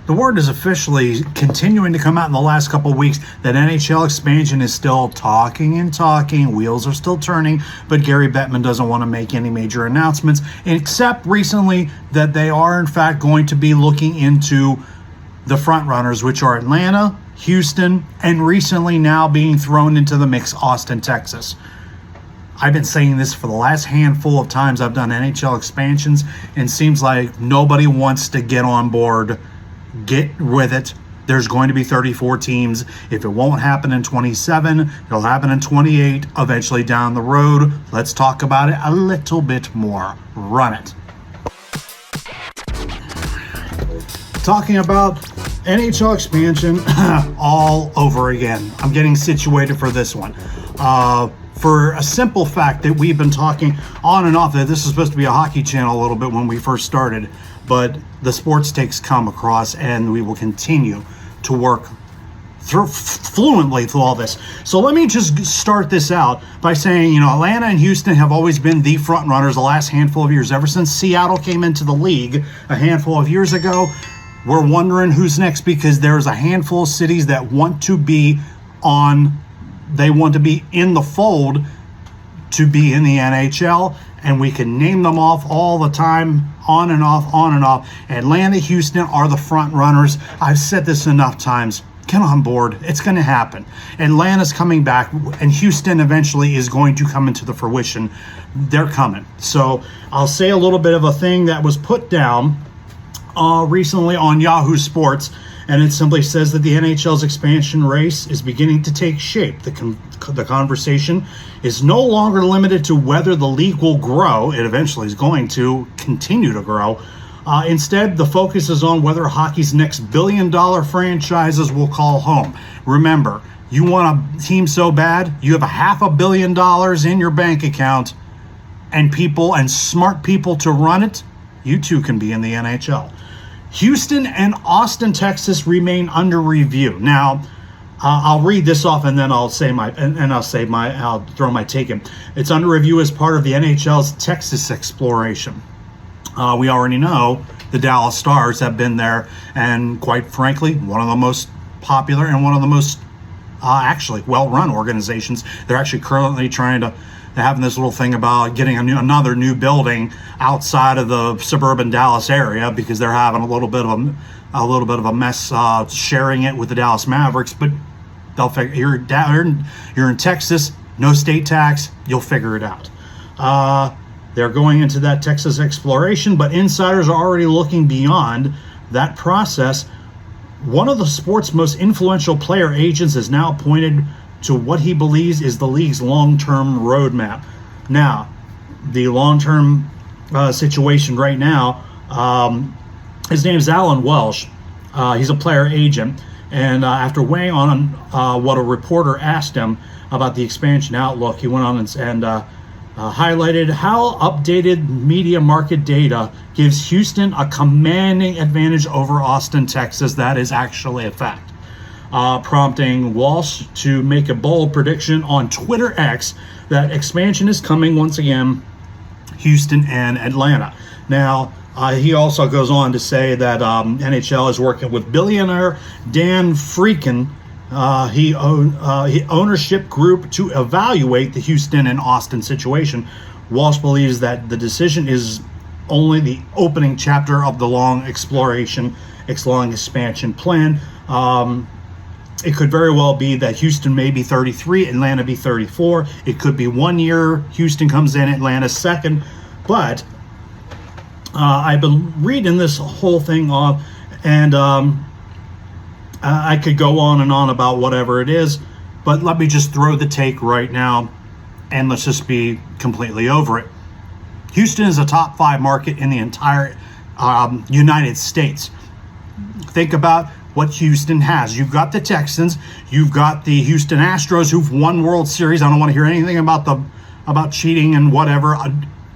The word is officially continuing to come out in the last couple of weeks that NHL expansion is still talking and talking. Wheels are still turning, but Gary Bettman doesn't want to make any major announcements, except recently that they are in fact going to be looking into the front runners, which are Atlanta, Houston, and recently now being thrown into the mix, Austin, Texas. I've been saying this for the last handful of times I've done NHL expansions, and it seems like nobody wants to get on board. Get with it. There's going to be 34 teams. If it won't happen in 27, it'll happen in 28 eventually down the road. Let's talk about it a little bit more. Run it. Talking about NHL expansion all over again. I'm getting situated for this one. For a simple fact that we've been talking on and off, that this is supposed to be a hockey channel a little bit when we first started, but the sports takes come across, and we will continue to work fluently through all this. So let me just start this out by saying, Atlanta and Houston have always been the front runners the last handful of years. Ever since Seattle came into the league a handful of years ago, we're wondering who's next, because there's a handful of cities that want to be in the fold to be in the NHL, and we can name them off all the time, on and off. Atlanta, Houston are the front runners. I've said this enough times. Get on board. It's going to happen. Atlanta's coming back, and Houston eventually is going to come into the fruition. They're coming. So I'll say a little bit of a thing that was put down recently on Yahoo Sports, and it simply says that the NHL's expansion race is beginning to take shape. The conversation is no longer limited to whether the league will grow. It eventually is going to continue to grow. Instead, the focus is on whether hockey's next billion-dollar franchises will call home. Remember, you want a team so bad, you have $500 million in your bank account, and smart people to run it, you too can be in the NHL. Houston and Austin, Texas remain under review. Now, I'll read this off, and then I'll throw my take in. It's under review as part of the NHL's Texas exploration. We already know the Dallas Stars have been there, and quite frankly, one of the most popular and one of the most actually well-run organizations. They're actually currently having this little thing about getting another new building outside of the suburban Dallas area, because they're having a little bit of a mess sharing it with the Dallas Mavericks. But they'll figure you're in Texas, no state tax, you'll figure it out. They're going into that Texas exploration, but insiders are already looking beyond that process. One of the sport's most influential player agents is now pointed to what he believes is the league's long-term roadmap. Now, the long-term situation right now, his name is Alan Welsh. He's a player agent, and after weighing on what a reporter asked him about the expansion outlook, he went on and highlighted how updated media market data gives Houston a commanding advantage over Austin, Texas. That is actually a fact. Prompting Walsh to make a bold prediction on Twitter X that expansion is coming once again, Houston and Atlanta. Now, he also goes on to say that NHL is working with billionaire Dan Freakin, ownership group, to evaluate the Houston and Austin situation. Walsh believes that the decision is only the opening chapter of the long expansion plan. It could very well be that Houston may be 33, Atlanta be 34. It could be 1 year, Houston comes in, Atlanta second. But I've been reading this whole thing off, and I could go on and on about whatever it is, but let me just throw the take right now, and let's just be completely over it. Houston is a top 5 market in the entire United States. Think about what Houston has. You've got the Texans, you've got the Houston Astros, who've won World Series. I don't want to hear anything about cheating and whatever.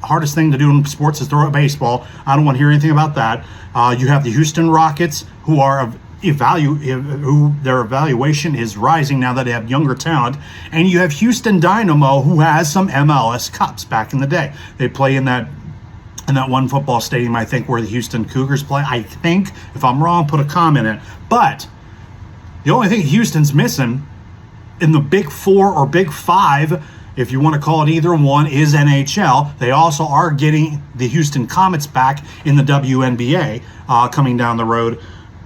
Hardest thing to do in sports is throw a baseball. I don't want to hear anything about that. You have the Houston Rockets, who their evaluation is rising now that they have younger talent, and you have Houston Dynamo, who has some MLS Cups back in the day. They play in that in that one football stadium, I think, where the Houston Cougars play. I think, if I'm wrong, put a comment in. But the only thing Houston's missing in the Big Four or Big Five, if you want to call it either one, is NHL. They also are getting the Houston Comets back in the WNBA coming down the road.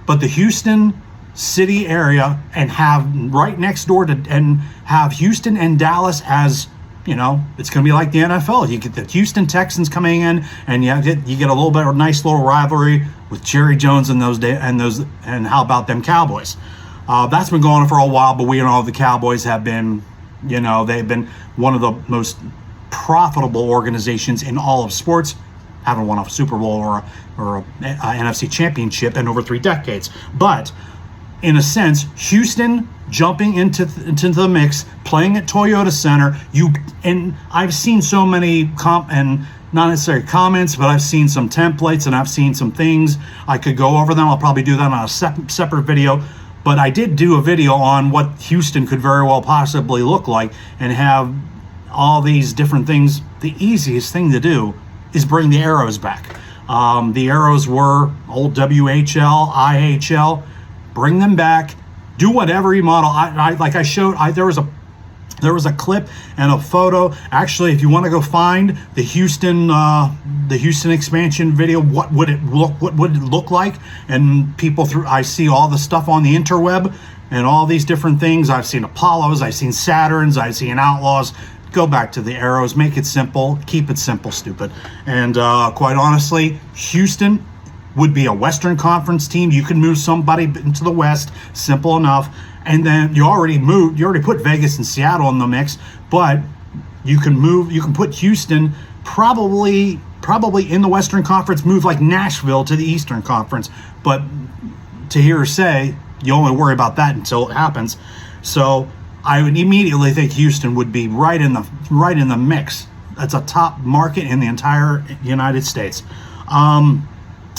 But the Houston city area, and have right next door to, and have Houston and Dallas as, you know, it's going to be like the NFL. You get the Houston Texans coming in, and you get a little bit of a nice little rivalry with Jerry Jones and and how about them Cowboys? That's been going on for a while, but we know the Cowboys have been, you know, they've been one of the most profitable organizations in all of sports. Haven't won a Super Bowl or a NFC championship in over 3 decades, but in a sense, Houston jumping into the mix, playing at Toyota Center. And I've seen so many and not necessarily comments, but I've seen some templates and I've seen some things. I could go over them. I'll probably do that on a separate video. But I did do a video on what Houston could very well possibly look like, and have all these different things. The easiest thing to do is bring the Arrows back. The Arrows were old WHL, IHL. Bring them back. Do whatever you model. Like I showed. There was a clip and a photo. Actually, if you want to go find the Houston expansion video, what would it look like? And people I see all the stuff on the interweb and all these different things. I've seen Apollos, I've seen Saturns, I've seen Outlaws. Go back to the Arrows. Make it simple. Keep it simple, stupid. And quite honestly, Houston would be a Western Conference team. You can move somebody into the West, simple enough. And then you already put Vegas and Seattle in the mix, but you can put Houston probably in the Western Conference, move like Nashville to the Eastern Conference. But to hear her say, you only worry about that until it happens. So I would immediately think Houston would be right in the mix. That's a top market in the entire United States.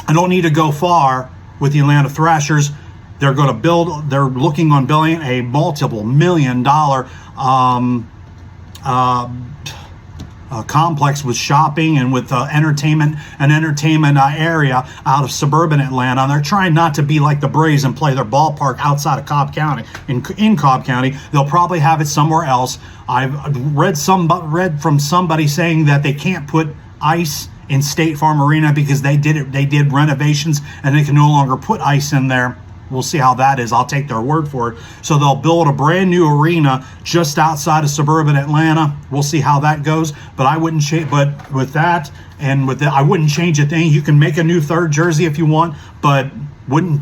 I don't need to go far with the Atlanta Thrashers. They're looking on building a multiple $million-dollar complex with shopping and with entertainment area out of suburban Atlanta. And they're trying not to be like the Braves and play their ballpark outside of Cobb County. In Cobb County, they'll probably have it somewhere else. I've read from somebody saying that they can't put ice in State Farm Arena because they did renovations and they can no longer put ice in there. We'll see how that is. I'll take their word for it. So they'll build a brand new arena just outside of suburban Atlanta. We'll see how that goes. But I wouldn't change. But with that and with that, I wouldn't change a thing. You can make a new third jersey if you want, but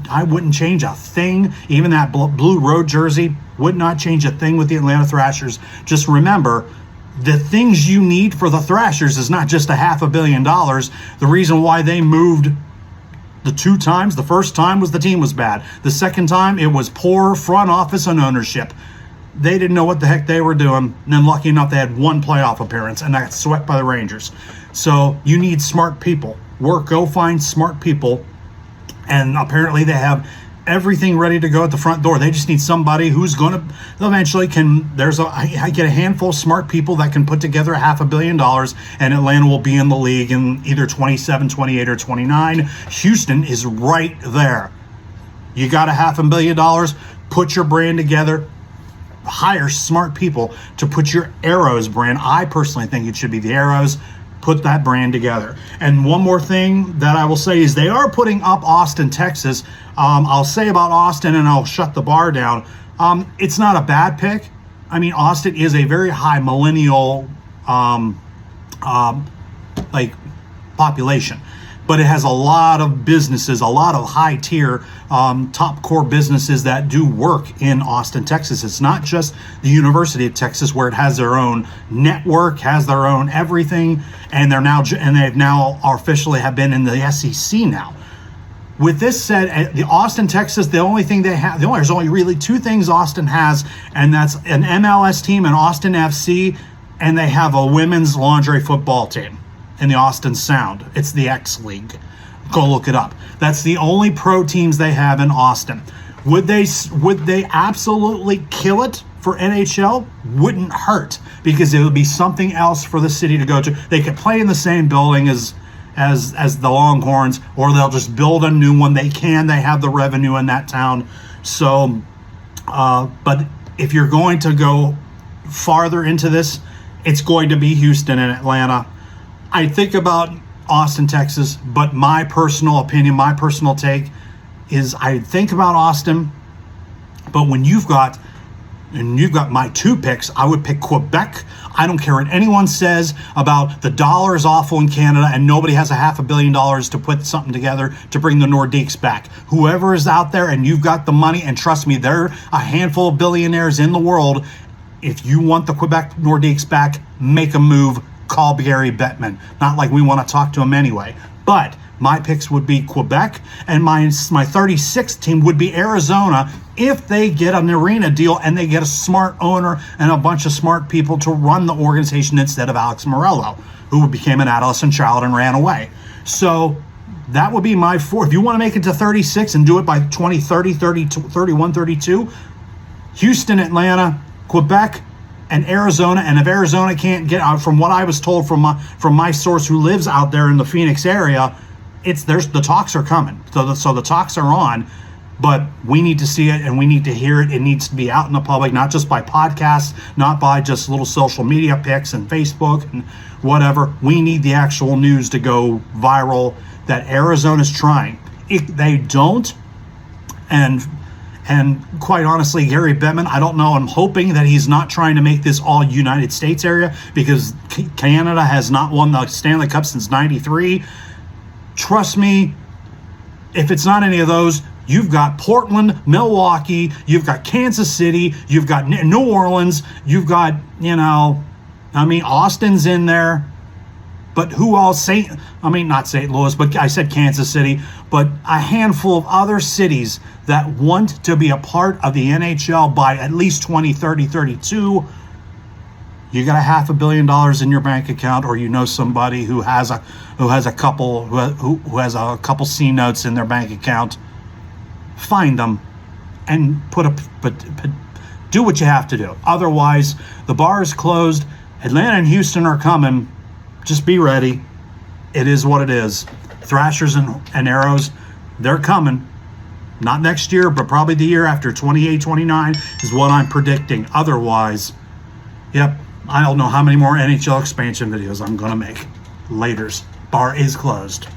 I wouldn't change a thing. Even that blue road jersey would not change a thing with the Atlanta Thrashers. Just remember, the things you need for the Thrashers is not just $500 million. The reason why they moved the 2 times, the first time was the team was bad. The second time, it was poor front office and ownership. They didn't know what the heck they were doing. And then lucky enough, they had 1 playoff appearance, and that got swept by the Rangers. So you need smart people. Go find smart people. And apparently they have everything ready to go at the front door. They just need somebody who's going to eventually I get a handful of smart people that can put together $500 million, and Atlanta will be in the league in either 27, 28, or 29. Houston is right there. You got $500 million, put your brand together, hire smart people to put your Arrows brand. I personally think it should be the Arrows. Put that brand together. And one more thing that I will say is they are putting up Austin, Texas. I'll say about Austin, and I'll shut the bar down. It's not a bad pick. I mean, Austin is a very high millennial population, but it has a lot of businesses, a lot of high tier, top core businesses that do work in Austin, Texas. It's not just the University of Texas, where it has their own network, has their own everything, and they've now officially have been in the SEC now. With this said, the Austin, Texas, there's only really 2 things Austin has, and that's an MLS team, an Austin FC, and they have a women's lingerie football team in the Austin Sound. It's the X League. Go look it up. That's the only pro teams they have in Austin. Would they absolutely kill it for NHL? Wouldn't hurt, because it would be something else for the city to go to. They could play in the same building as as the Longhorns, or they'll just build a new one. They have the revenue in that town. So, but if you're going to go farther into this, it's going to be Houston and Atlanta. I think about Austin, Texas, but my personal opinion, my personal take is I think about Austin, but when you've got my two picks, I would pick Quebec. I don't care what anyone says about the dollar is awful in Canada and nobody has $500 million to put something together to bring the Nordiques back. Whoever is out there and you've got the money, and trust me, there are a handful of billionaires in the world. If you want the Quebec Nordiques back, make a move, call Gary Bettman. Not like we want to talk to him anyway. But my picks would be Quebec, and my 36th team would be Arizona if they get an arena deal and they get a smart owner and a bunch of smart people to run the organization instead of Alex Morello, who became an adolescent child and ran away. So that would be my four. If you want to make it to 36 and do it by 2030, 31, 32, Houston, Atlanta, Quebec, and Arizona. And if Arizona can't get out, from what I was told from my source who lives out there in the Phoenix area, the talks are coming. So the talks are on, but we need to see it and we need to hear it. It needs to be out in the public, not just by podcasts, not by just little social media pics and Facebook and whatever. We need the actual news to go viral that Arizona's trying. If they don't, and quite honestly, Gary Bettman, I don't know. I'm hoping that he's not trying to make this all United States area, because Canada has not won the Stanley Cup since '93. Trust me, if it's not any of those, you've got Portland, Milwaukee, you've got Kansas City, you've got New Orleans, you've got, Austin's in there. But who else? Not St. Louis, but I said Kansas City, but a handful of other cities that want to be a part of the NHL by at least 2030, 32. You got $500 million in your bank account, or you know somebody who has a couple C notes in their bank account. Find them and do what you have to do. Otherwise, the bar is closed. Atlanta and Houston are coming. Just be ready. It is what it is. Thrashers and Arrows, they're coming. Not next year, but probably the year after. 28, 29 is what I'm predicting. Otherwise, yep, I don't know how many more NHL expansion videos I'm going to make. Laters. Bar is closed.